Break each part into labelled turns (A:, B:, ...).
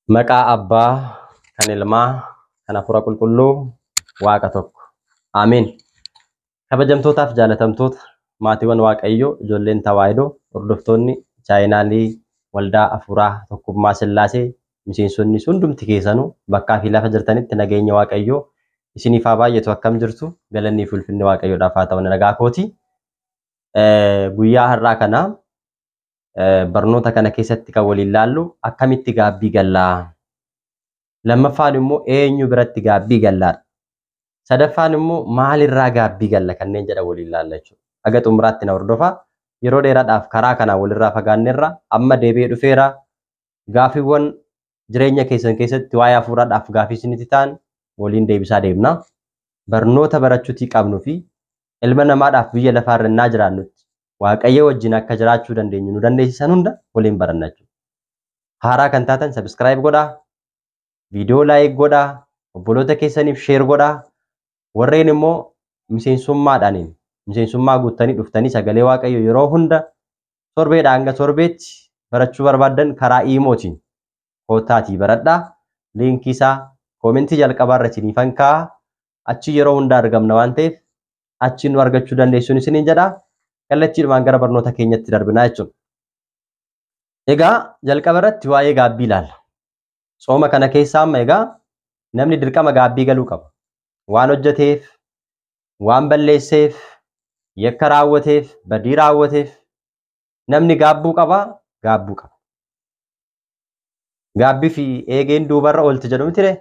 A: Maqaa Abbaa, kan Ilmaa, kan Hafuura Qulqulluu, Waaqa tokko. Ameen. Kabajamtootaaf jaalatamtoota maatiiwwan Waaqayyoo, ijoolleen Tawaahidoo, hordoftoonni chaayinaalii waldaa Hafuuraa Tokkummaa Sillaasee, miseensonni hundumti keessanuu bakkaa fi lafa jirtanitti nageenya Waaqayyoo isiniif haa baay'atu. Akkam jirtu? Galannii fi ulfinni Waaqayyoodhaaf haa ta'u. Nagaa kooti. Guyyaa har'aa kana barnoota kana keessatti kan waliin ilaallu akkamitti gaabbii gallaa. Lammaffaan immoo eenyu biratti gaabbii gallaadha. Sadaffaan immoo maalirraa gaabbii galla kanneen jedha waliin ilaalla jechuudha. Aga xumuraatti na hordofaa. Yeroo dheeraadhaaf karaa kanaan walirraa fagaanneerra amma deebi'ee dhufeera. Gaaffiiwwan jireenya keessan keessatti waa'ee hafuuraadhaaf gaaffii isinitti ta'an waliin deebisaa deemna. Barnoota barachuutii qabnuu fi ilma namaadhaaf biyya lafaarra innaa jiraannutti Waaqayyo wajjin akka jiraachuu dandeenyu nu dandeessisan hunda waliin baranna jechuudha. Haaraa kan taatan subscribe godhaa, viidiyoo like godhaa, obboloota keessaniif share godhaa. Warreen immoo miseensummaa guuttanii dhuftanii sagalee Waaqayyo yeroo hunda torbeedhaa hanga torbeetti barachuu barbaadan karaa iimootiin kootaatii baradhaa. Liinkii isaa koomentii jalqabaarra isiniifan kaa'aa. Achi yeroo hunda argamna waan ta'eef achi nu argachuu dandeessuun isiniin jedhaa. Kallattiidhumaan gara barnoota keenyatti darbinaa jechuudha. Egaa jalqaba irratti waa'ee gaabbii ilaalla. Sooma kana keessaa amma egaa namni dirqama gaabbii galuu qaba. Waan hojjeteef, waan balleesseef, yakka raawwateef, badii raawwateef namni gaabbuu qaba. Gaabbii fi eegeen duubarra oolti jedhu miti.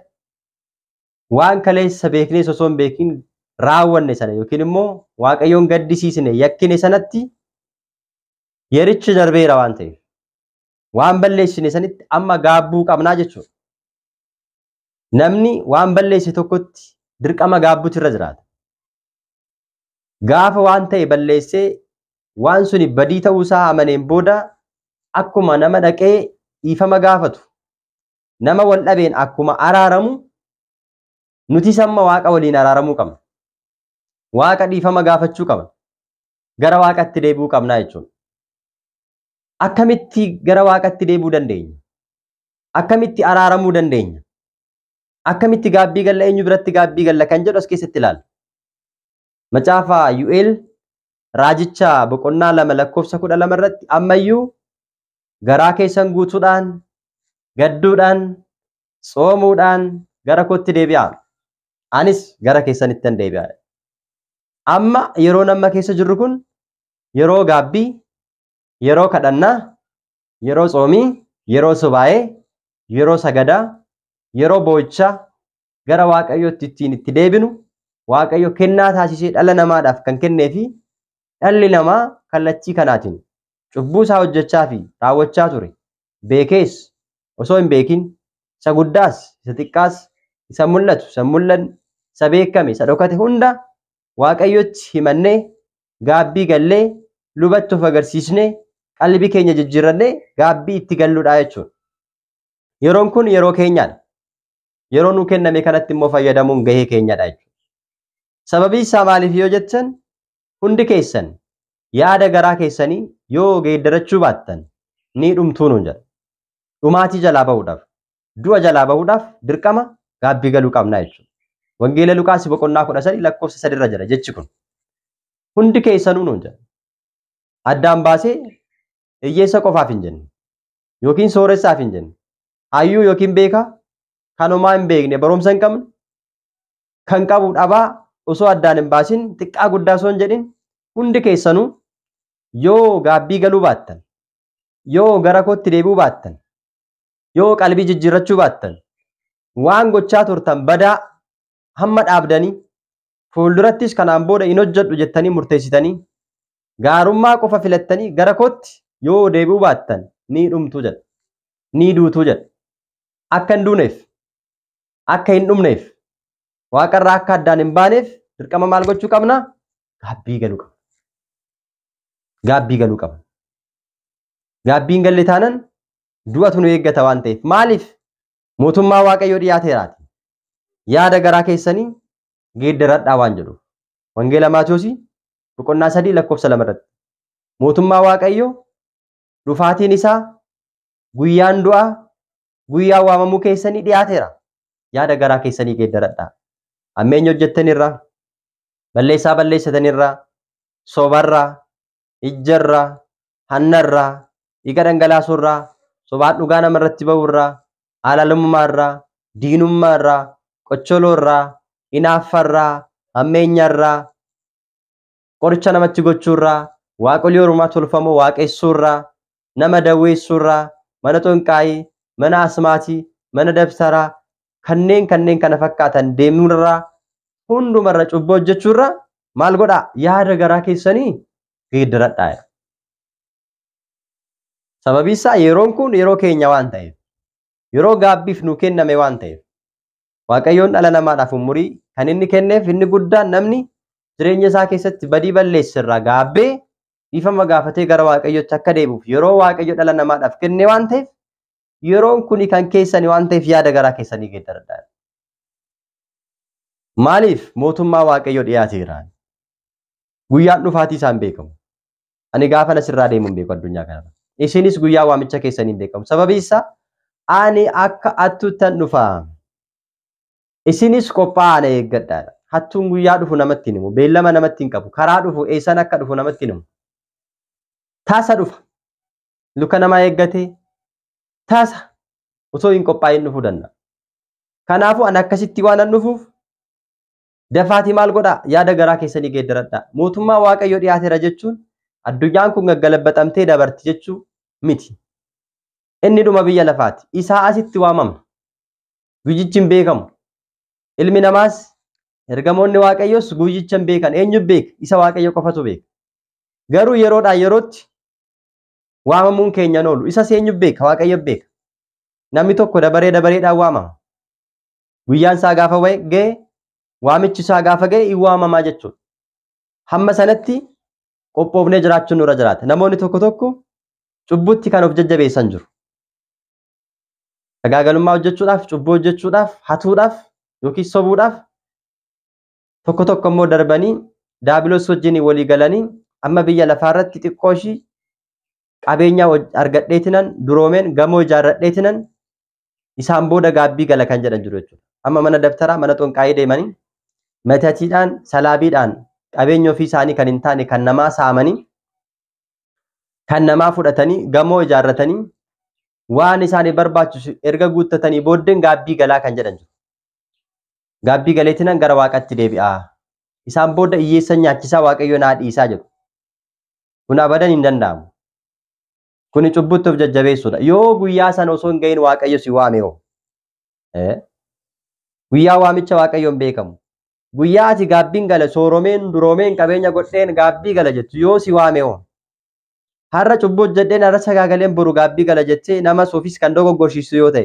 A: Waan kaleessa beeknee osoo hin beekin raawwanne sana yookiin immoo Waaqayyoon gaddisiisne yakkine sanatti yerichi darbeera waan ta'eef waan balleessine sanitti amma gaabbuu qabnaa jechuudha. Namni waan balleesse tokkotti dirqama gaabbuutu irra jiraata. Gaafa waan ta'e balleessee waan suni badii ta'uusaa amaneen booda akkuma nama dhaqee dhiifama gaafatu, nama wal dhabeen akkuma araaramu nuti samma Waaqa waliin araaramuu qabna. Waaqa dhiifama gaafachuu qabna. Gara Waaqatti deebi'uu qabnaa jechuudha. Akkamitti gara Waaqatti deebi'uu dandeenya? Akkamitti araaramuu dandeenya? Akkamitti gaabbii galla, eenyu biratti gaabbii galla kan jedhu as keessatti ilaalla. Macaafa Yu'eel raajicha boqonnaa 2:12 irratti ammayyuu garaa keessan guutuudhaan, gadduudhaan, soomuudhaan gara kootti deebi'aa. Anis gara keessanittan deebi'aa. Amma yeroo nama keessa jirru kun yeroo gaabbii, yeroo kadhannaa, yeroo tsoomii, yeroo subaa'ee, yeroo sagadaa, yeroo boo'ichaa gara Waaqayyootti ittiin itti deebinu. Waaqayyo kennaa taasisee dhala namaadhaaf kan kennee fi dhalli namaa kallattii kanaatiin cubbuu isaa hojjechaa fi raawwachaa ture. Beekees osoo hin beekin isa guddaas, isa xiqqaas, isa mul'atu, isa mul'anne, isa beekame, isa dhokate hunda Waaqayyotti himannee gaabbii gallee lubatti of agarsiisnee qalbii keenya jijjiirrannee gaabbii itti galluudha jechuudha. Yeroon kun yeroo keenyaadha. Yeroo nu kenname kanatti immoo fayyadamuun gahee keenyadha jechuudha. Sababii isaa maaliif yoo jettan hundi keessan yaada garaa keessanii yoo geeddarachuu baattan ni dhumtuu nuun jedha. Dhumaatii jalaa bahuudhaaf, du'a jalaa bahuudhaaf dirqama gaabbii galuu qabnaa jechuudha. Wangeela Luqaas boqonnaa 13 irra jira jechi kun. Hundi keessanuu nuun jedha. Addaan baasee hiyyeessa qofaaf hin jenne yookiin sooressaaf hin jenne, hayyuu yookiin beekaa, kan homaa hin beekne, barumsa hin qabne, kan qabu dhabaa osoo addaan hin baasin, xiqqaa guddaa osoo hin jedhin hundi keessanuu yoo gaabbii galuu baattan, yoo gara kootti deebi'uu baattan, yoo qalbii jijjiirrachuu baattan, waan gochaa turtan badaa hamma dhaabdanii fuuldurattis kanaan booda hin hojjedhu jettanii murteessitanii gaarummaa qofa filattanii gara kootti yoo deebi'uu baattan ni dhumtuu jedha. Ni duutuu jedha. Akka hin duuneef, akka hin dhumneef, Waaqarraa akka addaan hin baaneef dirqama maal gochuu qabna? Gaabbii galuu qabna. Gaabbii galuu qabna. Gaabbiin galle taanan du'atu nu eeggata waan ta'eef. Maaliif? Mootummaa Waaqayyoo dhiyaateeraati. Yaada garaa keessanii geeddaradhaa waan jedhu. Wangeela Maatiyos boqonnaa 3:2 irratti. Mootummaa Waaqayyoo dhufaatiin isaa guyyaan du'aa guyyaa waamamuu keessanii dhiyaateera. Yaada garaa keessanii geeddaradhaa. Hammeenya hojjettanirraa, balleessaa balleessatanirraa, sobarraa, ijjarraa, hannarraa, dhiiga dhangalaasuurraa, sobaan dhugaa namarratti ba'uurraa, haalalummaarraa, diinummaarraa, qocholoorraa, inaaffarraa, hammeenyarraa, qoricha namatti gochuurraa, waaqolii ormaa tolfamoo waaqessuurraa, nama dawweessuurraa, mana xonqaayii, mana asmaatii, mana dabtaraa, kanneen kana fakkaatan deemurraa hundumarra cubboo hojjechuurraa maal godhaa? Yaada garaa keessanii geeddaradhaa. Sababii isaa yeroon kun yeroo keenya waan ta'eef, yeroo gaabbiif nu kenname waan ta'eef, Waaqayyoon dhala namaadhaaf umurii kan inni kenneef inni guddaan namni jireenya isaa keessatti badii balleessirraa gaabbee dhiifama gaafatee gara Waaqayyootti akka deebi'uuf yeroo Waaqayyo dhala namaadhaaf kenne waan ta'eef yeroon kuni kan keessanii waan ta'eef yaada garaa keessanii geeddaradhaa. Maaliif mootummaa Waaqayyoo dhiyaateera? Guyyaan dhufaatii isaan beekamu. Ani gaafa asirraa deemuun beeku addunyaa kanarra. Isinis guyyaa waamicha keessanii beekamu. Sababii isaa ani akka attuttan dhufaa. Isinis qophaa'aa eeggadhaa. Hattuun guyyaa dhufu namatti himu. Beellama namatti hin qabu. Karaa dhufu eessan akka dhufu namatti himu. Taasa dhufa. Luka namaa eeggatee taasa osoo hin qophaa'in dhufuu danda'a. Kanaafuu ani akkasitti waan an dhufuuf dafaatii maal godhaa? Yaada garaa keessanii geeddaradhaa. Mootummaa Waaqayyoo dhiyaateera jechuun addunyaan kun gaggalabbatamtee dabarti jechuu miti. Inni dhuma biyya lafaati. Isaa asitti waamama. Guyyichi hin beekamu. Ilmi namaas ergamoonni Waaqayyoos guyyicha hin beekan. Eenyu beeka? Isa Waaqayyo qofatu beeka. Garuu yeroodhaa yerootti waamamuun keenya oolu. Isas eenyu beeka? Waaqayyo beeka. Namni tokko dabareedhaan waamama. Guyyaan isaa gaafa ga'e, waamichi isaa gaafa ga'e hin waamamaa jechuudha. Hamma sanatti qophoofnee jiraachuun nurra jiraata. Namoonni tokko cubbutti kan of jajjabeessan jiru. Sagaagalummaa hojjechuudhaaf, cubbuu hojjechuudhaaf, hatuudhaaf yookiin sobuudhaaf tokko immoo darbanii daabiloos wajjin walii galanii amma biyya lafaarratti xiqqoo ishii qabeenya argadheetinan duroomeen gamoo ijaarradheetinan isaan booda gaabbii gala kan jedhan jiru jechuudha. Amma mana dabtaraa, mana xonqaayii deemanii matatiidhaan, salaabiidhaan qabeenya ofii isaanii kan hin taane kan namaa saamanii, kan namaa fudhatanii, gamoo ijaarratanii waan isaanii barbaachisu erga guuttatanii booddeen gaabbii galaa kan jedhan jiru. Gaabbii galeetinan gara Waaqatti deebi'aa. Isaan booda hiyyeessan nyaachisaa Waaqayyo naa dhiisaa jedhu. Kun abadan hin danda'amu. Kuni cubbutti of jajjabeessuudha. Yoo guyyaa sana osoo hin gahin Waaqayyo si waame hoo? Guyyaa waamicha Waaqayyoon beekamu. Guyyaa ati gaabbiin gala sooromeen duroomeen qabeenya godheen gaabbii gala jettu yoo si waame hoo? Har'a cubbuu hojjedheen har'a sagaagaleen boru gaabbii gala jettee nama soofis kan dogoggorsiisu yoo ta'e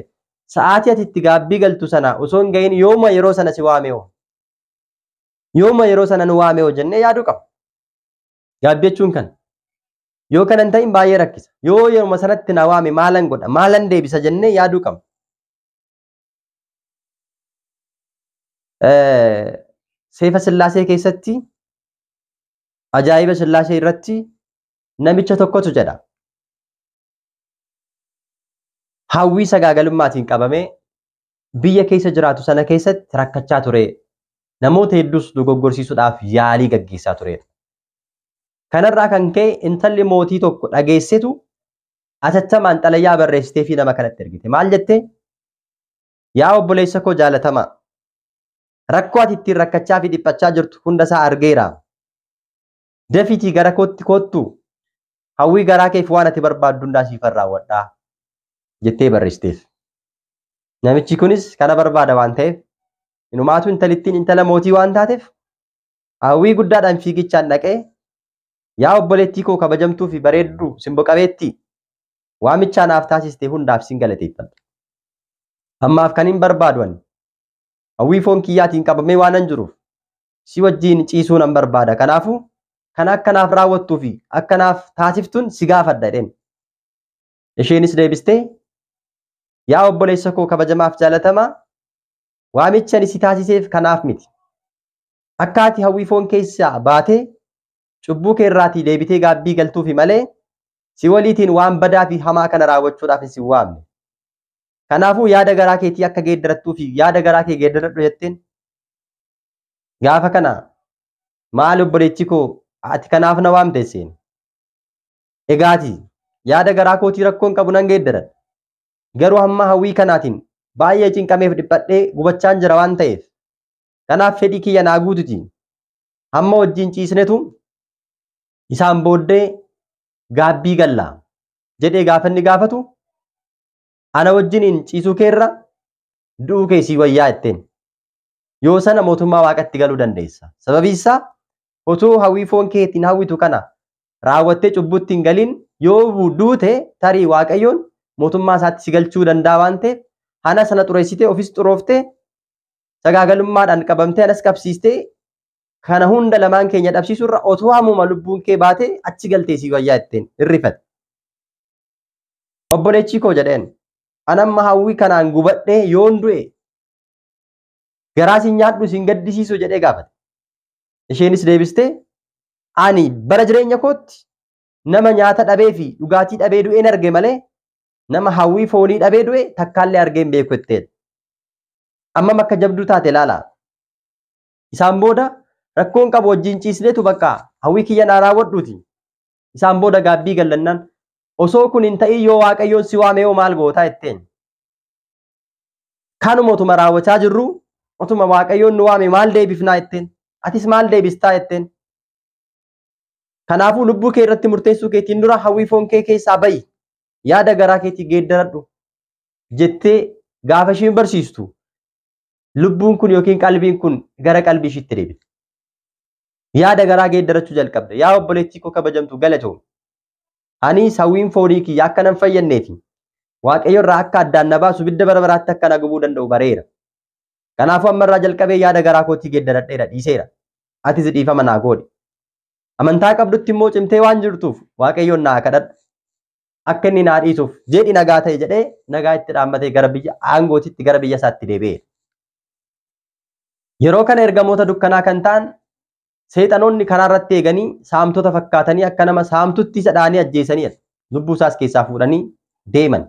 A: sa'aatii ati itti gaabbii galtu sana osoo hin gahin yooma yeroo sana si waame hoo? Yooma yeroo sana nu waame hoo jennee yaaduu qaba. Gaabbii jechuun kana. Yoo kana hin ta'in baay'ee rakkisa. Yoo yeroo sanatti na waame maalan godha? Maalan deebisa jennee yaaduu qaba. Seefa Sillaasee keessatti ajaa'iba Sillaasee irratti namicha tokkotu jedha. Hawwii sagaagalummaatiin qabamee biyya keessa jiraatu sana keessatti rakkachaa ture. Namoota hedduus dogoggorsiisuudhaaf yaalii gaggeessaa turedha. Kanarraa kan ka'e intalli mootii tokko dhageessitu atattamaan xalayaa barreessitee fi nama kanatti ergite. Maal jettee? Yaa obboleessa koo jaalatamaa, rakkoo ati ittiin rakkachaa fi dhiphachaa jirtu hunda isaa argeera. Dafiitii gara kootti kottu hawwii garaa keef waan ati barbaaddu hundaa siif raawwadhaa jettee barreessiteef. Namichi kunis kana barbaada waan ta'eef inumaatu intalittiin intala mootii waan taateef hawwii guddaadhaan fiigichaan dhaqee yaa obboleettii koo kabajamtuu fi bareedduu simbo qabeettii waamichaa naaf taasiste hundaaf sin galateeffadha. Ammaaf kan hin barbaadu ani hawwii foon kiyyaatiin qabamee waan hin jiruuf si wajjin ciisuu nan barbaada. Kanaafuu kan akkanaaf raawwattuu fi akkanaaf taasiftuun si gaafadha jedheen. Isheenis deebistee yaa obboleessa koo kabajamaaf jaalatamaa waamicha ani si taasiseef kanaaf miti. Akka ati hawwii foon keessaa baatee cubbuu kee irraatii deebitee gaabbii galtuufi malee si waliitiin waan badaa fi hamaa kana raawwachuudhaaf si waamne. Kanaafuu yaada garaa keetii akka geeddarattuu fi yaada garaa kee geeddaradhu jetteen gaafa kana maal obboleechi koo ati kanaaf na waamteesseen egaati yaada garaa kootii rakkoon qabu nan geeddaradha. Garuu hamma hawwii kanaatiin baay'ee cinqameef dhiphadhee gubachaan jira waan ta'eef kanaaf fedhii kiyya naa guututi hamma wajjin ciisnetu isaan booddee gaabbii gallaa jedhee gaafa inni gaafatu ana wajjiniin ciisuu keerra du'uu keessii wayyaa jetteen yoo sana mootummaa waaqatti galuu dandeessa. Sababii isaa otoo hawwii foon keetiin hawwitu kana raawwattee cubbutti hin galin yoo duute tarii waaqayyoon mootummaa isaatti si galchuu danda'a waan ta'eef hana sana xureessitee ofis xurooftee sagaagalummaadhaan qabamtee anas qabsiistee kana hunda lamaan keenya dhabsiisurra otoo hammuma lubbuun kee baatee achi galtee si wayyaa jetteen irrifate. Obboleechi koo jedheen anamma hawwii kanaan gubadhee yoon du'e garaa si nyaadhu sin gaddisiisu jedhee gaafate. Isheenis deebistee ani bara jireenya kootti nama nyaata dhabee fi dhugaatii dhabee du'een arge malee nama hawwii foonii dhabee du'e takkaallee argeen beeku jetteen. Amma akka jabduu taate ilaala. Isaan booda rakkoon qabu wajjin ciisneetu bakka hawwii kiyya naa raawwadhuuti. Isaan booda gaabbii gallannaan osoo kun hin ta'in yoo waaqayyoon si waame yoo maal gootaa jetteen. Kanuma otuma raawwachaa jirru otuma waaqayyoon nu waame maal deebifnaa jetteen. Atis maal deebistaa jetteen. Kanaafuu lubbuu kee irratti murteessuu keetiin dura hawwii foon kee keessaa ba'i yaada garaa keetii geeddaradhu jettee gaafa ishiin barsiistu lubbuun kun yookiin qalbiin kun gara qalbii ishiitti deebite. Yaada garaa geeddarachuu jalqabde. Yaa obboleettii koo kabajamtu galatoom. Anis hawwiin foonii kiyya akka nan fayyanneefi waaqayyo irraa akka addaan na baasu bidda bara baraatti akka na gubuu danda'u bareera. Kanaafuu ammarraa jalqabee yaada garaa kootii geeddaradheera dhiiseera. Atis dhiifama naa godhi. Amantaa qabdutti immoo cimtee waan jirtuuf waaqayyoon naa kadhadhu. Akka inni naa dhiisuuf jedhi nagaa ta'e jedhee nagaa itti dhaammatee gara biyya aangootitti gara biyya isaatti deebi'e. Yeroo kana ergamoota dukkanaa kan ta'an seexanoonni karaa irratti eeganii saamtota fakkaatanii akka nama saamtutti isa dhaanii ajjeesanii lubbuu isaas keessaa fuudhanii deeman.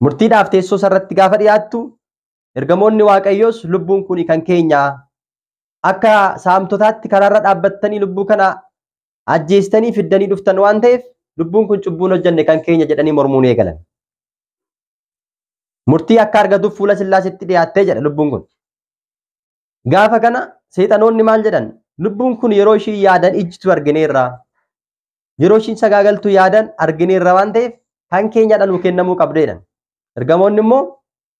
A: Murtiidhaaf teessoo irratti gaafa dhiyaattu ergamoonni waaqayyoos lubbuun kun kan keenyaa akka saamtotaatti karaa irra dhaabbattanii lubbuu kana ajjeestanii fiddanii dhuftan waan ta'eef lubbuun kun cubbuun hojjenne kan keenya jedhanii mormuun eegalan. Murtii akka argatuuf fuula Sillaaseetti dhiyaattee jedha lubbuun kun. Gaafa kana seexanoonni maal jedhan lubbuun kun yeroo ishii yaadan ijjitu argineerra. Yeroo ishiin sagaagaltu yaadan argineerra waan ta'eef kan keenyadhaan nu kennamuu qabdeedhan. Ergamoonni immoo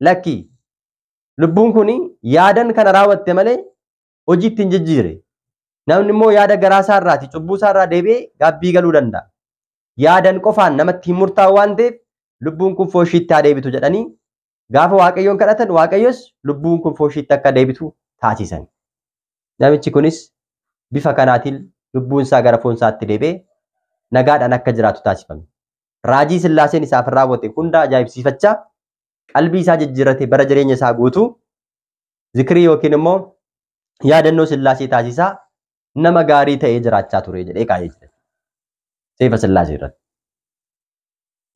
A: lakki lubbuun kun yaadan kana raawwatte malee hojiitti hin jijjiire. Namni immoo yaada garaa isaa irraati cubbuu isaa irraa deebi'ee gaabbii galuu danda'a. Yaadan qofaan namatti hin murtaa'u waan ta'eef lubbuun kun fooshiitti haa deebitu jedhanii gaafa waaqayyoon kadhatan waaqayyos lubbuun kun fooshiitti akka deebitu taasisan. Namichi kunis bifa kanaatiin lubbuun isaa gara foon isaatti deebi'ee nagaadhaan akka jiraatu taasifame. Raajii Sillaaseen isaaf raawwate hunda ajaa'ibsiifachaa qalbii isaa jijjiirrate bara jireenya isaa guutuu zikrii yookiin immoo yaadannoo Sillaasee taasisaa nama gaarii ta'ee jiraachaa ture jedhee kaa'ee jira. Seefa Sillaasee irratti.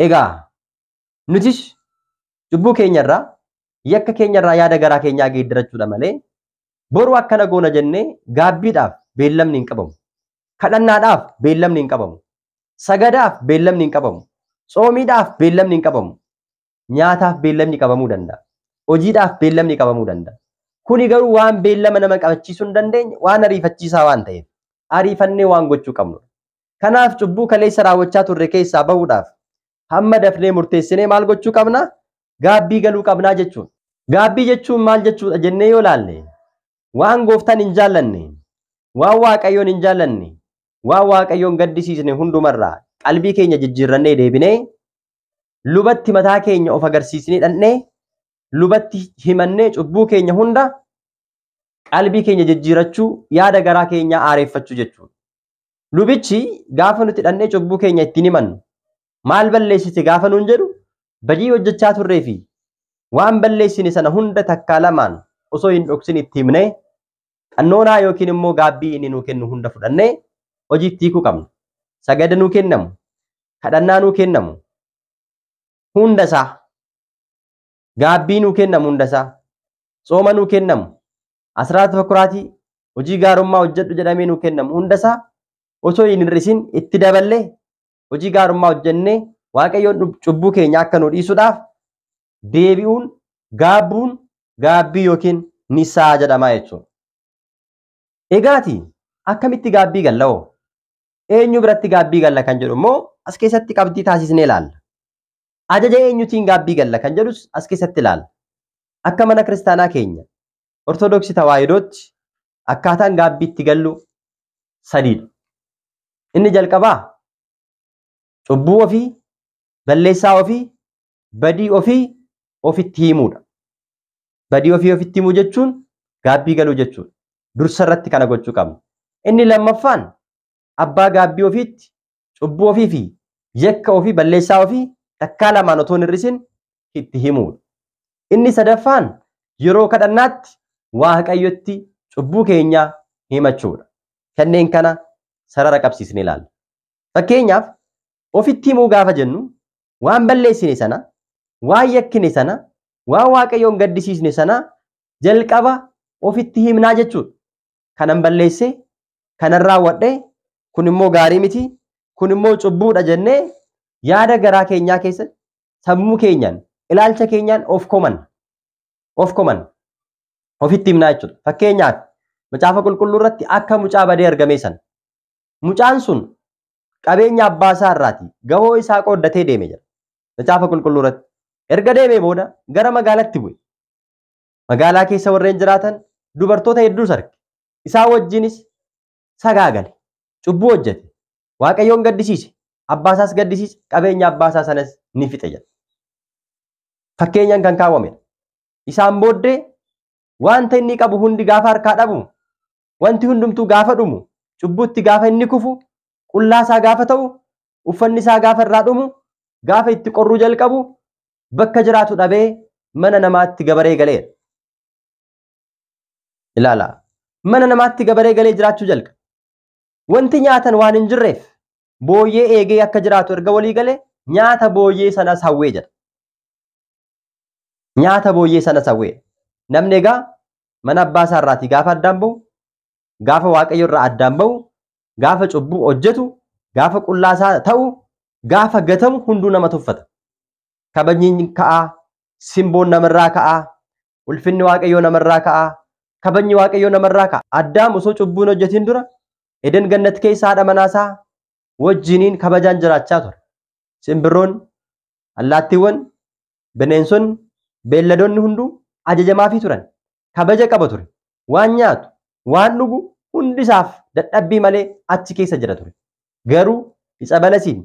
A: Egaa nutis cubbuu keenyarraa yakka keenyarraa yaada garaa keenyaa geeddarachuudha malee boru akkana goona jennee gaabbiidhaaf beellamni hin qabamu. Kadhannaadhaaf beellamni hin qabamu. Sagadaaf beellamni hin qabamu. Soomiidhaaf beellamni hin qabamu. Nyaataaf beellamni qabamuu danda'a. Hojiidhaaf beellamni qabamuu danda'a. Kuni garuu waan beellama nama qabachiisuu hin dandeenye waan ariifachiisaa waan ta'eef ariifannee waan gochuu qabnu. Kanaaf cubbuu kaleessa raawwachaa turre keessaa bahuudhaaf hamma dafnee murteessinee maal gochuu qabna? Gaabbii galuu qabnaa jechuudha. Gaabbii jechuun maal jechuudha jennee yoo laalle waan gooftaan hin jaallanne, waan waaqayyoon hin jaallanne, waan waaqayyoon gaddisiisne hundumarraa qalbii keenya jijjiirrannee deebinee lubatti mataa keenya of agarsiisnee dhannee lubatti himannee cubbuu keenya hunda qalbii keenya jijjiirachuu yaada garaa keenya aareeffachuu jechuudha. Lubichi gaafa nuti dhannee cubbuu keenya ittiin himannu maal balleessite gaafa nuun jedhu badii hojjechaa turree fi waan balleessine sana hunda takkaa lamaan osoo hin dhoksin itti himnee qannoonaa yookiin immoo gaabbii inni nuu kennu hunda fudhannee hojiitti hiikuu qabna. Sagada nuu kennamu, kadhannaa nuu kennamu hunda isaa gaabbii nuu kennamu hundasaa, sooma nuu kennamu, asraata fakkuraatii hojii gaarummaa hojjedhu jedhamee nuu kennamu hundasaa osoo hin hir'isin itti daballee hojii gaarummaa hojjennee Waaqayyoon cubbuu keenya akka nu dhiisuudhaaf deebi'uun gaabbuun gaabbii yookiin nisaa jedhamaa jechuudha. Egaati akkamitti gaabbii galla'oo? Eenyu biratti gaabbii galla kan jedhu immoo as keessatti qabdii taasisnee ilaalla. Ajaja eenyutiin gaabbii galla kan jedhus as keessatti ilaalla. Akka mana kiristaanaa keenya Ortodoksii Tawaahidootti akkaataan gaabbii itti gallu sadiidha. Inni jalqabaa cubbuu ofii, balleessaa ofii, badii ofii ofitti himuudha. Badii ofii ofitti himuu jechuun gaabbii galuu jechuudha. Dursa irratti kana gochuu qabna. Inni lammaffaan abbaa gaabbii ofiitti cubbuu ofii fi yakka ofii balleessaa ofii takkaa lamaan otoo hin hir'isin itti himuudha. Inni sadaffaan yeroo kadhannaatti Waaqayyotti cubbuu keenya himachuudha. Kanneen kana sarara qabsiisnee ilaalla. Fakkeenyaaf ofitti himuu gaafa jennu waan balleessine sana, waan yakkine sana, waan Waaqayyoon gaddisiisne sana jalqaba ofitti himnaa jechuudha. Kanan balleesse, kanan raawwadhe, kun immoo gaarii miti, kun immoo cubbuudha jennee yaada garaa keenyaa keessatti sammuu keenyaan, ilaalcha keenyaan of koman ofitti himnaa jechuudha. Fakkeenyaaf macaafa qulqulluu irratti akka mucaa badee argame sana. Mucaan sun qabeenya abbaa isaa irraati gahoo isaa qooddatee deeme jira. Macaafa qulqulluu irratti erga deemee booda gara magaalaatti bu'e. Magaalaa keessa warreen jiraatan dubartoota hedduus arge. Isaa wajjinis sagaagale, cubbuu hojjete, Waaqayyoon gaddisiise, abbaa isaas gaddisiise, qabeenya abbaa isaa sanas ni fixe jedha. Fakkeenyaan kan kaawwamedha. Isaan booddee wanta inni qabu hundi gaafa harkaa dhabu, wanti hundumtuu gaafa dhumu, cubbuutti gaafa inni kufu, qullaa isaa gaafa ta'u, uffanni isaa gaafa irraa dhumu, gaafa itti qorruu jalqabu, bakka jiraatu dhabee mana namaatti gabaree galeera. Ilaala. Mana namaatti gabaree galee jiraachuu jalqabe. Wanti nyaatan waan hin jirreef booyyee eegee akka jiraatu erga walii galee nyaata booyyee sanas hawwee jedha. Nyaata booyyee sanas hawwee. Namni egaa mana abbaa isaa irraatii gaafa addaan bahu, gaafa Waaqayyo irraa addaan bahu, gaafa cubbuu hojjetu, gaafa qullaa isaa ta'u, gaafa gatamu hunduu nama tuffata. Kabajni ka'aa, simboon namarraa ka'aa, ulfinni Waaqayyoo namarraa ka'aa, kabajni Waaqayyoo namarraa ka'a. Addaam osoo cubbuun hojjetiin dura Eden Gannat keessa haadha manaasaa wajjiniin kabajaan jiraachaa ture. Simbirroon, allaattiiwwan, bineensonni, beelladoonni hunduu ajajamaafii turan. Kabaja qaba ture. Waan nyaatu, waan dhugu hundisaaf dadhabbii malee achi keessa jira ture. Garuu ixa balasiin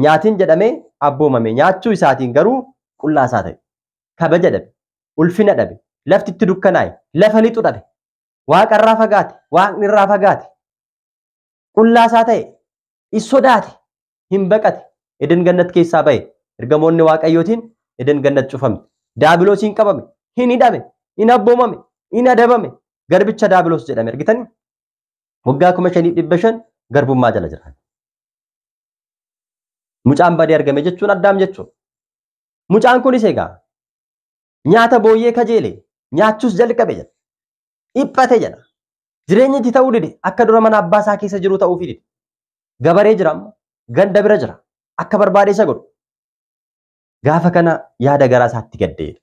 A: nyaatiin jedhamee abboomame. Nyaachuu isaatiin garuu qullaa isaa ta'e. Kabaja dhabe, ulfina dhabe, lafti itti dukkanaa'e, lafa lixu dhabe, waaqa irraa fagaate, waaqni irraa fagaate, qullaa isaa ta'e, is sodaate, hin baqate, Eden Gannat keessaa ba'e. Ergamoonni Waaqayyootiin Eden Gannat cufamte. Daabiloosiin qabame, hin hidhame, hin abboomame, hin adabame, garbicha daabiloos jedhame. Argitanii? Waggaa 5,500 garbummaa jala jira. Mucaan badee argame jechuun Addaam jechuudha. Mucaan kunis egaa nyaata booyyee kajeele nyaachuus jalqabe jedha. Dhiphate jedha. Jireenya itti ta'uu dide akka dura mana abbaa isaa keessa jiru ta'uufii dide. Gabaree jira amma ganda bira jira akka barbaade isa godhu. Gaafa kana yaada garaa isaatti gaddeedha.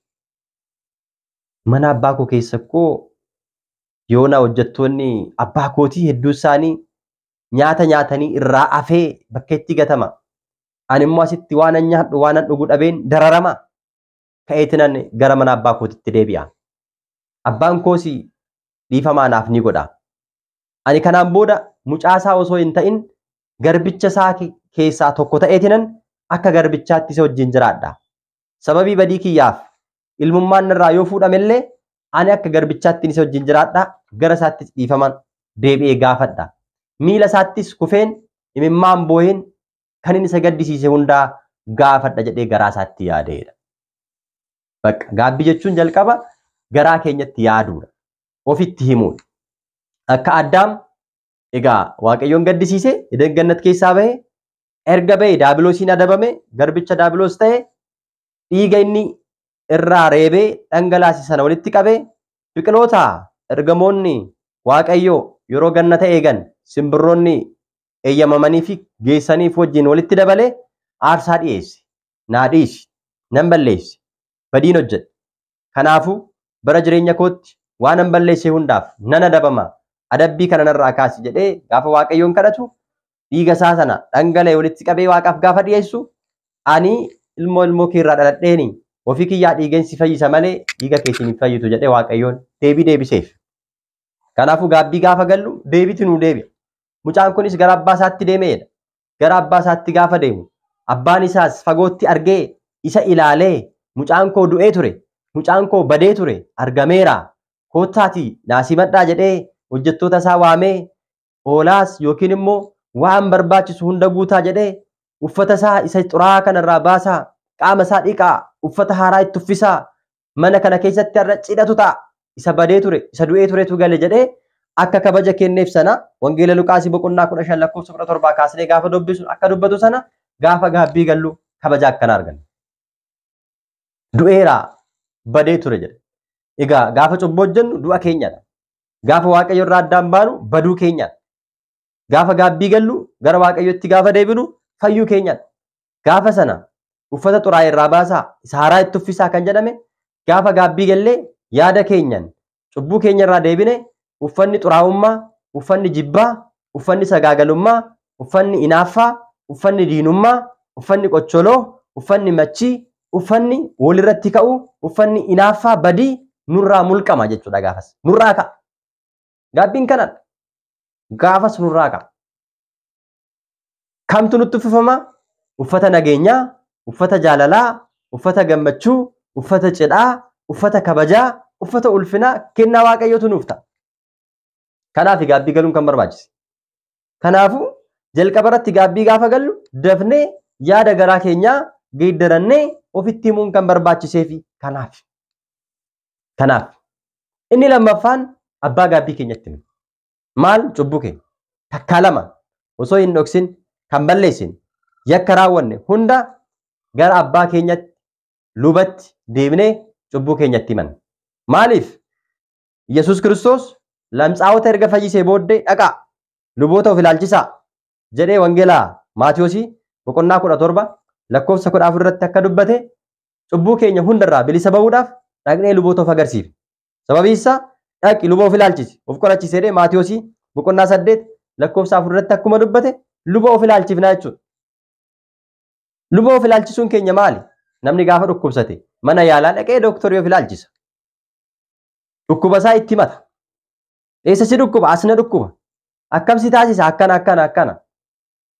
A: Mana abbaa koo keessa koo yoona hojjettoonni abbaa kootii hedduu isaanii nyaata nyaatanii irraa afee bakka itti gatama. Ani immoo asitti waan nyaadhu waan dhugu dhabeen dararama. Ka'eetinan gara mana abbaa kootitti deebi'a. Abbaan koos dhiifamaa naaf ni godha. Ani kanaan booda mucaasaa osoo hin ta'in garbicha isaa keessaa tokko ta'eetinan akka garbichaatti isa wajjin jiraadha. Sababii badii kiyyaaf ilmummaan irraa yoo fuudhamellee ani akka garbichaatti isa wajjin jiraadha. Gara isaattis dhiifaman deebi'ee gaafadha. Miila isaattis kufeen imimmaan boo'een kan inni isa gaddisiise hundaa gaafadha jedhee garaa isaatti yaadeedha. Bakka gaabbii jechuun jalqaba garaa keenyatti yaaduudha. Ofitti himuudha. Akka Addaam egaa Waaqayyoon gaddisiise Eden Gannat keessaa bahe erga bahe daabiloosiin adabame garbicha daabiloos ta'e dhiiga inni irraa reebee dhangalaase sana walitti qabee biqiloota ergamoonni Waaqayyoo yeroo gannata eegan simbirroonni eeyyamamanii fi geessaniif wajjin walitti dabalee aarsaa dhiyeesse. Naa dhiisi, nan balleesse, badiin hojjedhe. Kanaafuu bara jireenya kootti waan an balleesse hundaaf nan adabama. Adabbii kana narraa kaasi jedhee gaafa Waaqayyoon kadhatu dhiiga isaa sana dhangala'e walitti qabee Waaqaaf gaafa dhiyeessu ani ilmoo kee irraa dhaladheeni ofii kiyyaa dhiigeen si fayyisa malee dhiiga keetiin hin fayyitu jedhee Waaqayyoon deebii deebiseef. Kanaafuu gaabbii gaafa gallu deebiti nuu deebi'a. Mucaan kunis gara abbaa isaatti deemeedha. Gara abbaa isaatti gaafa deemu abbaan isaas fagootti argee isa ilaalee mucaan koo du'ee ture, mucaan koo badee ture argameera. Koottaatii naasimadhaa jedhee hojjettoota isaa waamee hoolaas yookiin immoo waan barbaachisu hunda guutaa jedhee uffata isaa isa xuraa'aa kanarraa baasaa, qaama isaa dhiqaa, uffata haaraa itti uffisaa, mana kana keessatti har'a cidhatu ta'a. Isa badee ture, isa du'ee turetu gale jedhee akka kabaja kenneef sana wangeela Luqaasii boqonnaa 15 lakkoofsa 17 kaasnee gaafa dubbisu akka dubbatu sana gaafa gaabbii gallu kabaja akkana arganna. Du'eera, badee ture jedhe. Egaa gaafa cubbuu hojjennu du'a keenyadha. Gaafa Waaqayyo irraa addaan baanu baduu keenyadha. Gaafa gaabbii gallu gara Waaqayyotti gaafa deebinu fayyuu keenyadha. Gaafa sana uffata xuraa'e irraa baasaa, isa haaraa itti uffisaa kan jedhame gaafa gaabbii gallee yaada keenyan cubbuu keenya irraa deebine uffanni xuraa'ummaa, uffanni jibbaa, uffanni sagaagalummaa, uffanni inaaffaa, uffanni diinummaa, uffanni qocholoo, uffanni machii, uffanni walirratti ka'u, uffanni inaaffaa badii nurraa mulqama jechuudha gaafas. Nurraa ka'a. Gaabbiin kanadha. Gaafas nurraa ka'a. Kamtu nutti uffifama? Uffata nageenyaa, uffata jaalalaa, uffata gammachuu, uffata cidhaa, uffata kabajaa, uffata ulfinaa kennaa Waaqayyootu nuuf ta'a. Kanaaf gaabbii galuun kan barbaachise. Kanaafuu jalqaba irratti gaabbii gaafa gallu dafnee yaada garaa keenyaa geeddarannee ofitti himuun kan barbaachiseefi kanaaf. Kanaaf inni lammaffaan abbaa gaabbii keenyatti himu. Maal cubbuu keenya takkaa lama osoo hin dhoksin kan balleessin yakka raawwanne hunda gara abbaa keenyatti lubatti deebinee cubbuu keenyatti himan. Maaliif? Yesus Kiristoos lamxaa'ota erga fayyisee booddee dhaqaa luboota of ilaalchisaa jedhee wangeelaa Maatiyoosii boqonnaa 17 lakkoofsa 14 irratti akka dubbate cubbuu keenya hundarraa bilisa ba'uudhaaf dhaqnee luboota of agarsiifne. Sababii isaa dhaqi luba of ilaalchisi of qorachiisee jedhee Maatiyoosii boqonnaa 8 lakkoofsa 4 irratti akkuma dubbate luba of ilaalchifnaa jechuudha. Luba of ilaalchisuun keenya maali? Namni gaafa dhukkubsate mana yaalaa dhaqee dooktorii of ilaalchisa. Dhukkuba isaa itti himata. Eessa si dhukkuba? Asna dhukkuba. Akkam si taasisa? Akkana.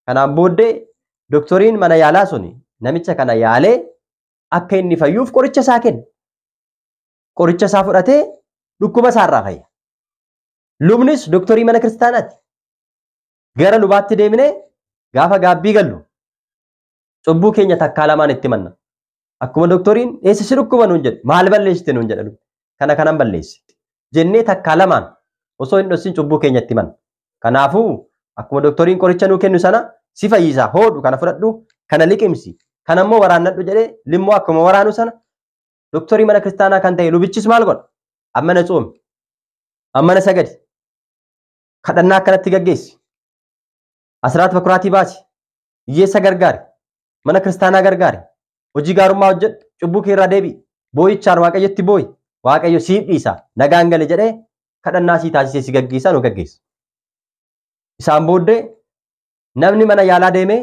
A: Kanaan booddee dooktoriin mana yaalaa suni namicha kana yaalee akka inni fayyuuf qoricha isaa kenna. Qoricha isaa fudhatee dhukkuba isaa irraa fayya. Lubnis dooktorii mana kiristaanaati. Gara lubaatti deemnee gaafa gaabbii gallu cubbuu keenya takkaa lamaan itti himanna. Akkuma dooktoriin eessa si dhukkuba nuun jedhu maal balleessite nuun jedha kana kanan balleesse jennee takkaa lamaan osoo hin dhoksin cubbuu keenya itti himanna. Kanaafuu akkuma dooktoriin qoricha nuu kennu sana si fayyisaa hoodhu kana fudhadhu kana liqimsi kana immoo waraannadhu jedhee limmoo akkuma waraanu sana dooktorii mana kiristaanaa kan ta'e lubichis maal godha? Ammana coomi, ammana sagadi, kadhannaa akkanatti gaggeessi, asraat bakuraatii baasi, hiyyeessa gargaari, mana kiristaanaa gargaari, hojii gaarummaa hojjedhu, cubbuu kee irraa deebi'i, boo'ichaan Waaqayyotti boo'i, Waaqayyo siif dhiisa, nagaan gale jedhee kadhannaa sii taasisee si gaggeessaa nu gaggeessa. Isaan booddee namni mana yaalaa deemee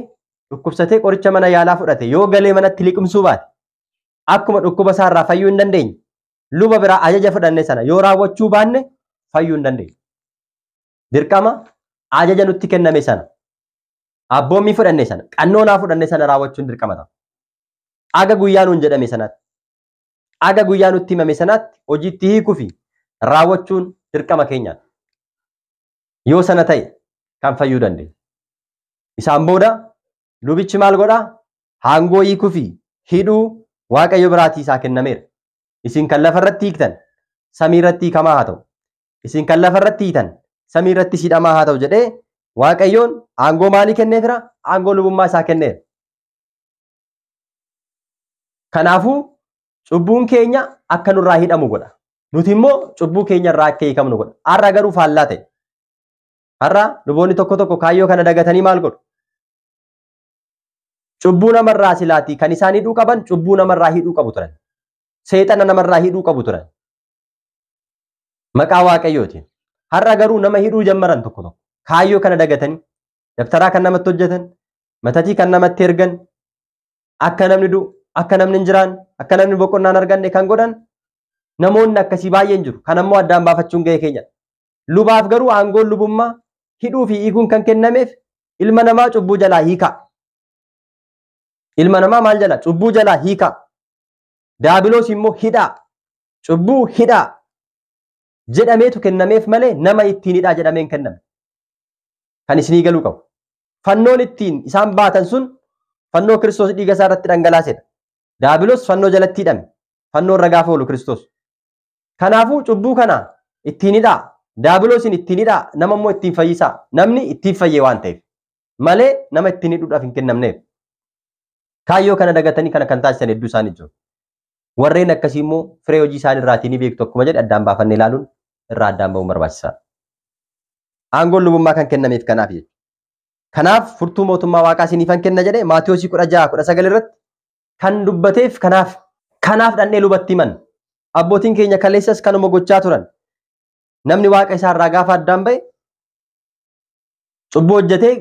A: dhukkubsatee qoricha mana yaalaa fudhate yoo galee manatti liqimsuu baate akkuma dhukkuba isaa irraa fayyuu hin dandeenye luba biraa ajaja fudhanne sana yoo raawwachuu baanne fayyuu hin dandeenye. Dirqama ajaja nutti kenname sana abboommii fudhanne sana qannoonaa fudhanne sana raawwachuun dirqama ta'a. Aga guyyaa nuun jedhame sanaatti aga guyyaa nutti himame sanaatti hojiitti hiikuu fi raawwachuun dirqama keenyaadha. Yoo sana ta'e kan fayyuu dandeenya. Isaan booda lubichi maal godhaa? Haangoo hiikuu fi hidhuu Waaqayyo biraatii isaa kennameera. Isin kan lafa irratti hiiktan samii irratti hiikamaa haa ta'u. Isin kan lafa irratti hiitan samii irratti hidhamaa haa ta'u jedhee Waaqayyoon aangoo maalii kenneefira? Aangoo lubummaa isaa kenneera. Kanaafuu cubbuun keenya akka nurraa hidhamu godha. Nuti immoo cubbuu keenya irraa akka hiikamnu godha. Har'a garuu faallaa ta'e. Har'a luboonni tokko tokko kaayyoo kana dagatanii maal godhu? Cubbuu namarraa silaatii kan isaan hidhuu qaban cubbuu namarraa hidhuu qabu turan. Seexana namarraa hidhuu qabu turan. Maqaa Waaqayyootiin. Har'a garuu nama hidhuu jammaran tokko tokko. Kaayyoo kana dagatanii dabtaraa kan namatti hojjetan, matatii kan namatti ergan, akka namni du'u, akka namni hin jiraan, akka namni boqonnaan arganne kan godhan namoonni akkasii baay'een jiru. Kan ammoo addaan baafachuun gahee keenya. Lubaaf garuu aangoon lubummaa hidhuu fi hiikuun kan kennameef ilma namaa cubbuu jalaa hiikaa. Ilma namaa maal jala? Cubbuu jalaa hiikaa. Daabiloos immoo hidhaa. Cubbuu hidhaa jedhameetu kennameef malee nama ittiin hidhaa jedhameen kenname. Kan isinii galuu qabu. Fannoon ittiin isaan baatan sun fannoo Kiristoos dhiiga isaa irratti dhangalaasedha. Daabiloos fannoo jalatti hidhame. Fannoo irra gaafa oolu Kiristoos. Kanaafuu cubbuu kana ittiin hidhaa. Daabiloosin ittiin hidhaa. Nama immoo ittiin fayyisaa. Namni ittiin fayyee waan ta'eef malee nama ittiin hidhuudhaaf hin kennamneef. Kaayyoo kana dagatanii kana kan taasisan hedduu isaanii jiru. Warreen akkasii immoo firee hojii isaanii irraatii ni beektu akkuma jedhe addaan baafannee ilaaluun irraa addaan bahuun barbaachisaadha. Aangoon lubummaa kan kennameef kanaaf jechuudha. Kanaaf furtuu mootummaa waaqaa isiniifan kenna jedhe Maatiyos 16:19 irratti kan dubbateef kanaaf dhannee lubatti himan. Abbootiin keenya kaleessas kanuma gochaa turan. Namni waaqa isaa irraa gaafa addaan bahe cubbuu hojjetee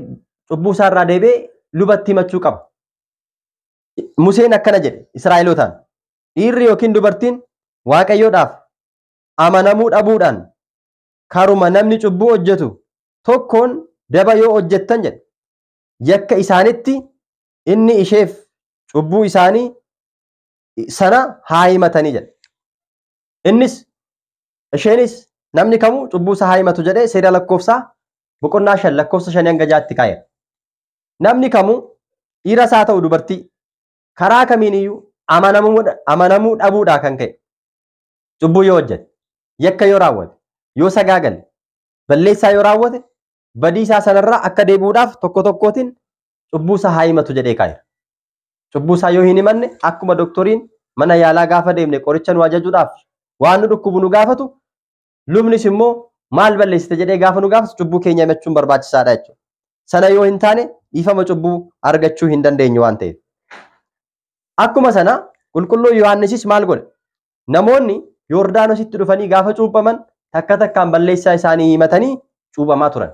A: cubbuu isaa irraa deebi'ee lubatti himachuu qaba. Museen akkana jedhe Israa'elootaan. Dhiirri yookiin dubartiin Waaqayyoodhaaf amanamuu dhabuudhaan karuma namni cubbuu hojjetu tokkoon daba yoo hojjettan jedhe yakka isaanitti inni isheef cubbuu isaanii sana haa himatanii jedhe. Innis isheenis namni kamuu cubbuu isaa haa himatu jedhee seera lakkoofsaa boqonnaa 5 lakkoofsa 5 hanga 6tti kaa'eera. Namni kamuu dhiiras haa ta'u dubartii karaa kamiin iyyuu amanamuu dhabuudhaa kan ka'e cubbuu yoo hojjete yakka yoo raawwate yoo sagaagale balleessaa yoo raawwate badiisaa sanarraa akka deebi'uudhaaf tokko tokkootiin cubbuu isaa haa himatu jedhee kaa'eera. Cubbuu isaa yoo hin himanne akkuma doktoriin mana yaalaa gaafa deemne qoricha nu ajajuudhaaf waan nu dhukkubu nu gaafatu lubnis immoo maal balleessite jedhee gaafa nu gaafatu cubbuu keenya himachuun barbaachisaadha jechuudha. Sana yoo hin taane dhiifama cubbuu argachuu hin dandeenyu waan ta'eef. Akkuma sana qulqulluun Yohaannisis maal godhe? Namoonni Yordaanositti dhufanii gaafa cuuphaman takka takkaan balleessaa isaanii himatanii cuuphamaa turan.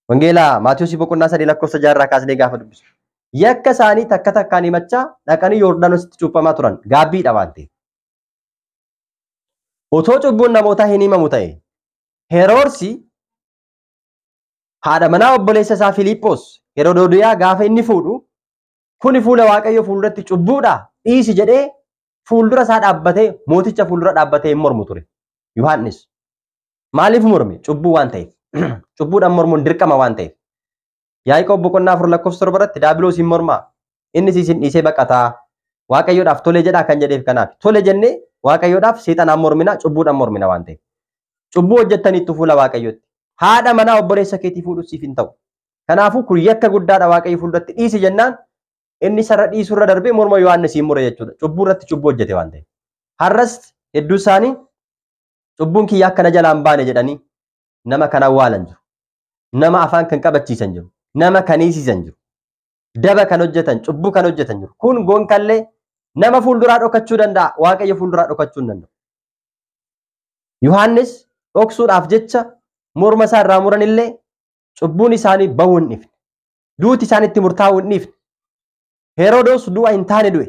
A: Wangeelaa Maatiyos boqonnaa 3 lakkoofsa 6 irraa kaasnee gaafa dubbisu. Yakka isaanii takka takkaan himachaa dhaqanii Yordaanositti cuuphamaa turan gaabbiidha waan ta'eef. Otoo cubbuun namootaa hin himamu ta'e Heroodsi haadha manaa obboleessa isaa Filiiphoos Herodoodiyaa gaafa inni fuudhu kuni fuula Waaqayyoo fuulduratti cubbuudha dhiisi jedhee fuuldura isaa dhaabbatee mooticha fuuldura dhaabbatee hin mormu ture. Yohaannis maaliif morme? Cubbuu waan ta'eef. Cubbuudhaan mormuun dirqama waan ta'eef. Yaaqoob boqonnaa 4 lakkoofsa 7 irratti Daabiloos hin mormaa. Innis isin dhiisee baqataa. Waaqayyoodhaaf tole jedhaa kan jedheef kanaaf. Tole jennee Waaqayyoodhaaf seexanaan mormina, cubbuudhaan mormina waan ta'eef. Cubbuu hojjettaniittu fuula Waaqayyootti. Haadha manaa obboleessa keetii fuudhuuf siif hin ta'u. Kanaafuu kun yakka guddaadha Waaqayyo fuulduratti dhiisi jennaan inni sarara dhiisurra darbee morma Yohaannis hin mure jechuudha. Cubbuu irratti cubbuu hojjete waan ta'eef. Har'as hedduu isaanii cubbuun kiyya akkana jalaan baane jedhanii nama kan awwaalan jiru. Nama afaan kan qabachiisan jiru. Nama kan hiisisan jiru. Daba kan hojjetan, cubbuu kan hojjetan jiru. Kun gonkallee nama fuulduraa dhokachuu danda'a. Waaqayyo fuulduraa dhokachuu hin danda'u. Yohaannis dhoksuudhaaf jecha morma isaa irraa muranillee cubbuun isaanii bahuu hin dhiifne. Duuti isaanitti murtaa'uu hin dhiifne. Herodos du'a hin taane du'e.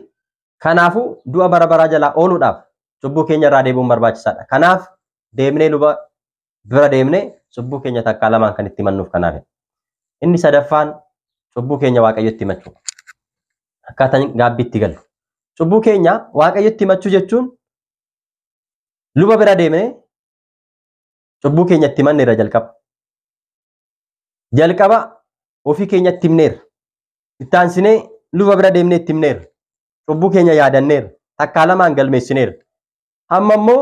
A: Kanaafuu du'a bara baraa jalaa ooluudhaaf cubbuu keenya irraa deebi'uun barbaachisaadha. Kanaaf deemnee luba bira deemnee cubbuu keenya takkaa lamaan kan itti himannuuf kanaaf. Inni sadaffaan cubbuu keenya Waaqayyotti himachuu. Akkaataan gaabbiitti galu. Cubbuu keenya Waaqayyotti himachuu jechuun luba bira deemnee cubbuu keenya itti himanneerra jalqaba. Jalqaba ofii keenya itti himneerra. Itti aansinee luba bira deemnee itti himneerra. Cubbuu keenya yaadanneerra. Takkaa lamaan galmeessineerra. Amma immoo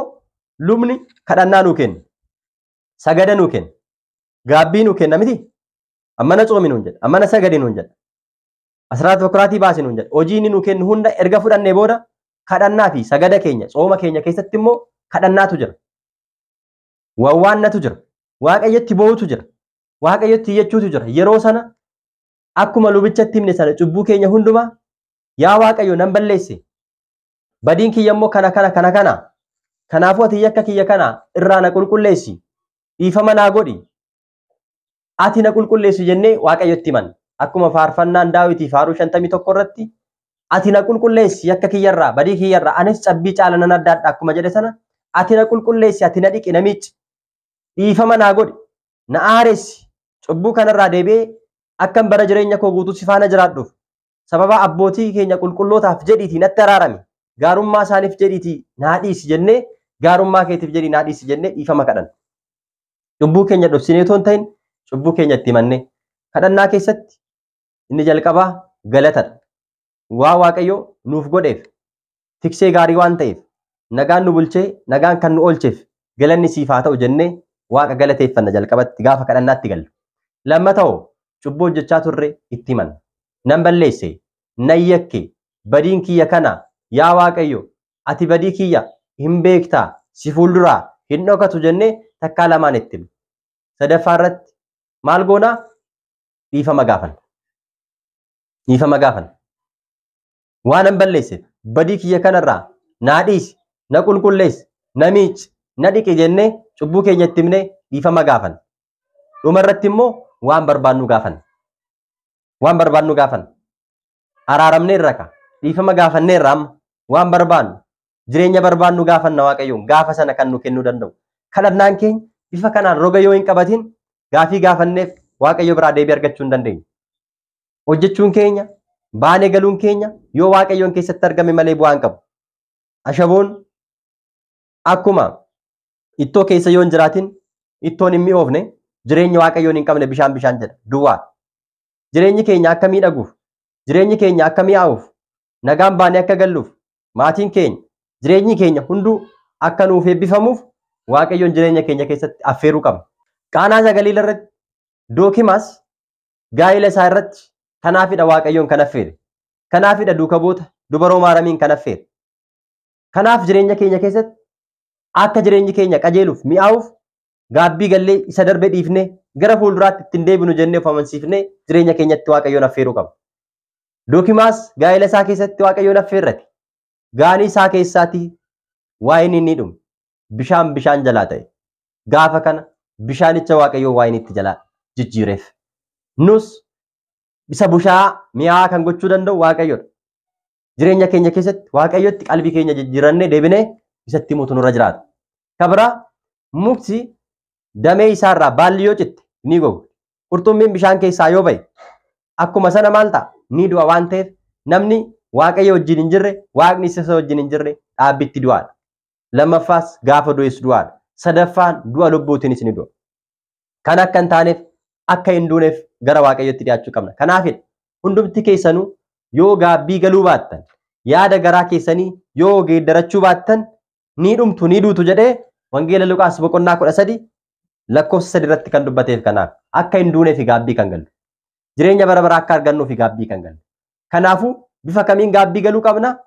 A: lubni kadhannaa nuu kenna. Sagada nuu kenna. Gaabbii nuu kenna miti. Ammana coomi nuun jedha. Ammana sagadi nuun jedha. Asraat bakuraatii baasi nuun jedha. Hojii inni nuu kennu hunda erga fudhannee booda kadhannaa fi sagada keenya tsooma keenya keessatti immoo kadhannaatu jira. Wawwaannatu jira. Waaqayyotti boo'utu jira. Waaqayyotti iyyachuutu jira. Yeroo sana akkuma lubichatti himne sana cubbuu keenya hundumaa yaa Waaqayyo nan balleesse. Badiin kiyya immoo kana. Kanaafuu ati yakka kiyya kana irraa na qulqulleessi. Dhiifama naa godhi. Ati na qulqulleessi jennee Waaqayyotti himan. Akkuma faarfannaan Daawit faaruu 51 irratti ati na qulqulleessi yakka kiyyarraa badii kiyyarraa anis cabbii caala nan addaadha akkuma jedhe sana ati na qulqulleessi ati na dhiqi na miicci. Dhiifama naa godhi. Na aaressi. Cubbuu kanarraa deebi'ee akkan bara jireenya koo guutuu si faana jiraadhuuf sababa abbootii keenya qulqullootaaf jedhiitii natti araarami. Gaarummaa isaaniif jedhiitii naa dhiisi jennee gaarummaa keetiif jedhii naa dhiisi jennee dhiifama kadhan. Cubbuu keenya dhoksinee otoo hin ta'in cubbuu keenya itti himannee kadhannaa keessatti inni jalqabaa galatadha. Waa Waaqayyo nuuf godheef tiksee gaarii waan ta'eef nagaan nu bulchee nagaan kan nu oolcheef galanni siif haa ta'u jennee Waaqa galateeffanna jalqabatti gaafa kadhannaatti gallu. Lammata'oo cubbuu hojjechaa turre itti himanna. Nan balleesse, nan yakke, badiin kiyya kana yaa Waaqayyo ati badii kiyya hin beektaa si fuulduraa hin dhokatu jennee takkaa lamaan itti himna. Sadaffaa irratti maal goonaa? Dhiifama gaafanna. Dhiifama gaafanna. Waan nan balleesseef badii kiyya kanarraa naa dhiisi, na qulqulleessi, na miicci, na dhiqi jennee cubbuu keenya itti himnee dhiifama gaafanna. Dhuma irratti immoo waan barbaannu gaafanna. Waan barbaannu gaafanna. Araaramneerra ka dhiifama gaafanneerra amma waan barbaannu jireenya barbaannu gaafanna Waaqayyoon gaafa sana kan nu kennuu danda'u. Kadhannaan keenya bifa kanaan roga yoo hin qabatin gaafii gaafanneef Waaqayyo biraa deebii argachuu hin dandeenyu. Hojjechuun keenya baanee galuun keenya yoo Waaqayyoon keessatti argame malee bu'aa hin qabu. Ashaboon akkuma ittoo keessa yoo hin jiraatin ittoon hin mi'oofne jireenya Waaqayyoon hin qabne bishaan jedha duwwaa. Jireenyi keenya akka miidhaguuf, jireenyi keenya akka mi'aawuuf, nagaan baanee akka galluuf, maatiin keenya, jireenyi keenya hunduu akka nuuf eebbifamuuf Waaqayyoon jireenya keenya keessatti affeeruu qabna. Qaanaa Sagaliilaa irratti Dookimaas gaa'ela isaa irratti kanaafidha Waaqayyoon kan affeere. Kanaafidha duuka buuta dubaroo Maaramiin kan affeere. Kanaaf jireenya keenya keessatti akka jireenyi keenya qajeeluuf mi'aawuuf gaabbii gallee isa darbe dhiifnee gara fuulduraatti ittiin deebinu jennee of amansiifnee jireenya keenyatti Waaqayyoon affeeruu qabna. Dookimaas gaa'ela isaa keessatti Waaqayyoon affeerrate. Gaanii isaa keessaatii waa'een inni dhume bishaan jalaa ta'e. Gaafa kana bishaanicha Waaqayyoon waa'een itti jalaa jijjiireef. Nus isa bushaa mi'aa kan gochuu danda'u Waaqayyoodha. Jireenya keenya keessatti Waaqayyotti qalbii keenya jijjiirannee deebinee isatti himuutu nurra jiraata. Kabira mukti damee isaarraa baalli yoo citte ni gogu. Qurxummiin bishaan keessaa yoo ba'e akkuma sana maal ta'a? Ni du'a waan ta'eef namni Waaqayyo wajjin hin jirre Waaqni isa wajjin hin jirre dhaabbitti du'aadha. Lammaffaas gaafa du'es du'aadha. Sadaffaan du'a lubbuutiinis ni du'a. Kan akka hin taaneef akka hin duuneef gara Waaqayyotti dhiyaachuu qabna. Kanaafidha hundumti keessanuu yoo gaabbii galuu baattan yaada garaa keessanii yoo geeddarachuu baattan ni dhumtu ni duutu jedhee wangeela Luqaas boqonnaa 13 lakkoofsa 3 irratti kan dubbateef kanaaf akka hin duunee fi gaabbii kan gallu. Jireenya bara baraa akka argannuu fi gaabbii kan gallu. Kanaafuu bifa kamiin gaabbii galuu qabna?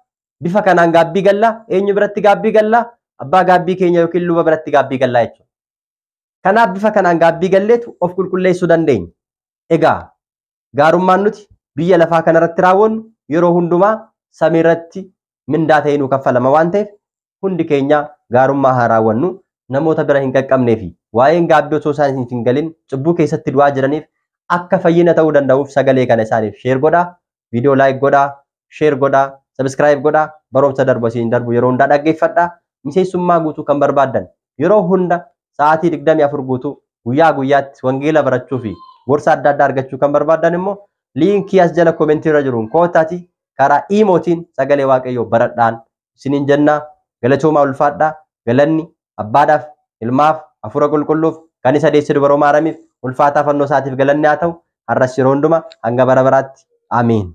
A: Bifa kanaan gaabbii gallaa eenyu biratti gaabbii gallaa? Abbaa gaabbii keenya yookiin luba biratti gaabbii gallaa jechuudha. Kanaaf bifa kanaan gaabbii galleetu of qulqulleessuu dandeenya. Egaa gaarummaan nuti biyya lafaa kanarratti raawwannu yeroo hundumaa samiirratti mindaa ta'ee nu kaffalama waan ta'eef hundi keenya gaarummaa haa raawwannu. Namoota bira hin qaqqabnee fi waa'een gaabbii osoo isaaniif hin galin cubbuu keessatti du'aa jiraniif akka fayyina ta'uu danda'uuf sagalee kana isaaniif sheer godhaa, viidiyoo laayik godhaa, sheer godhaa, sabiskiraayib godhaa, barumsa darbu asiin darbu yeroo hundaa dhaggeeffadhaa. Miseensummaa guutuu kan barbaaddan yeroo hunda sa'aatii 24 guutuu guyyaa guyyaatti wangeela barachuu fi gorsa adda addaa argachuu kan barbaaddan immoo liinkii as jala koomentii irra jiruun kootaati karaa iimootiin sagalee Waaqayyoo baradhaan isiniin jennaa. Galatoomaa ulfaadhaa. Galanni abbaadhaaf ilmaaf hafuura qulqulluuf kan isa deesse dubaroo Maaramiif ulfaataa fannoo isaatiif galanni haa ta'u har'as yeroo hundumaa hanga bara baraatti. Amiin.